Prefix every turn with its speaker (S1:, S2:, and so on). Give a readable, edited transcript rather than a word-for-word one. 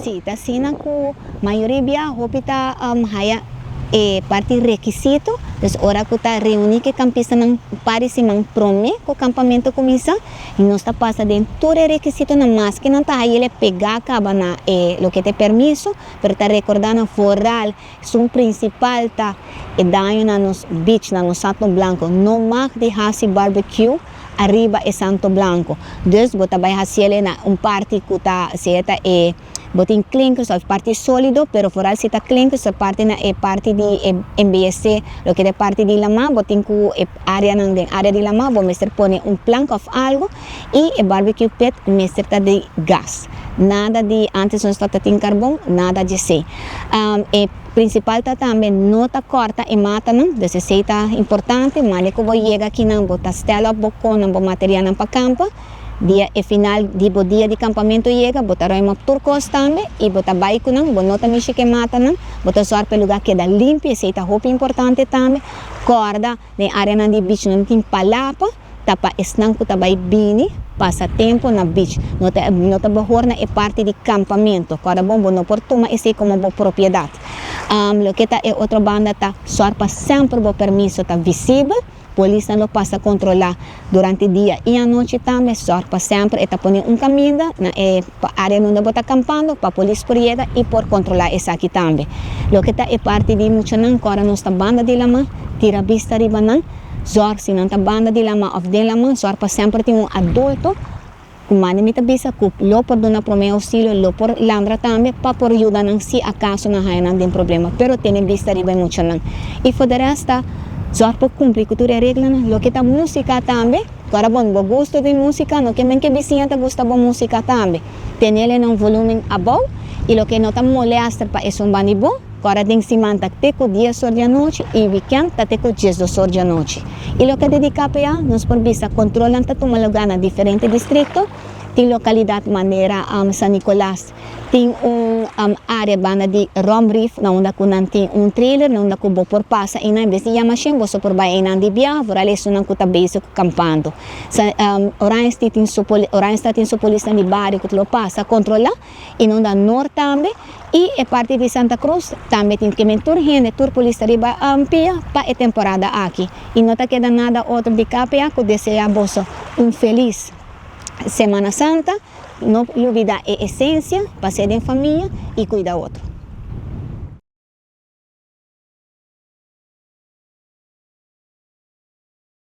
S1: Sí, está sina ku maioria hopita haya parte requisito, entonces ahora que está reunir que campista não parece não prome que o campamento começa e nós está passa dentro todo requisito na mais que não está aí ele pegar acaba na lo que te permiso, pero está recordando foral, o principal tá e daño na nos beach na nos Santo Blanco, não mag deixar-se barbecue arriba é Santo Blanco, dus bota vai fazer na parte que tá certa botin clinkers of parte sólido, pero foral si está clinkers o parte na parte de MBSC, lo que de parte de lama, botin ku área nang den área de lama, bo mister pone plank of algo e barbecue pit mister ta de gas. Nada de antes não está tin carbón, nada de se. Principal ta também nota corta e mata não, desse sei tá importante, mas que vou chega aqui não botar stela bocon não material não para campo. Dia final dia de campamento chega, botar uma turcos também e botar bike não, bonota michi que mata não, botar só para lugar que dá limpo, esse tá roupa importante também, corda, na área não de beach não tem palapa, tapa esnanco tabai bini, passa tempo na beach, nota bahorna é parte de campamento, corda bom não por toma esse como boa propriedade. Lo que tá é outra banda tá só para sempre o permisso tá visível. Polícia não passa a controlar durante o dia e a noite também, só para sempre, está pondo caminho na área onde está acampando, para a polícia por e por controlar isso aqui também. O que está é parte de muito não, agora nossa banda de lama, tira vista riba não, só se não está banda de lama ou de lama, só para sempre tem adulto, kumani mita bisa ku lo por dona prome auxílio lo por landra também para por ajudar não se acaso não há nenhum problema, pero tem vista riba muito não. E for de resta só por cumprir com a regra, lo que tá música também, agora bom, eu gosto de música, não que nem que vizinha gosta de música também, tem ele num volume above, e lo que não tá molesta para esse bani bom, agora tem se manta teco 10 horas da noite e weekend tá teco 10 horas da noite. E lo que dedica para nós por vista controlan tá toma lugar na diferentes distritos, tem localidade maneira San Nicolás, tem área banda de Rum Reef, na onde tem trailer, na onde bo por passa e na vez de machine você por vai na de via, por ali isso não cuta basic campando. Orange tem sua polícia de barrio que lo passa controla e não dá norte também e parte de Santa Cruz também tem que mentor gente, tur polícia riba ampia para a temporada aqui. E não tá queda nada outro de KPA que deseja você feliz Semana Santa, não olvidar a essência, passear em família e cuidar outro.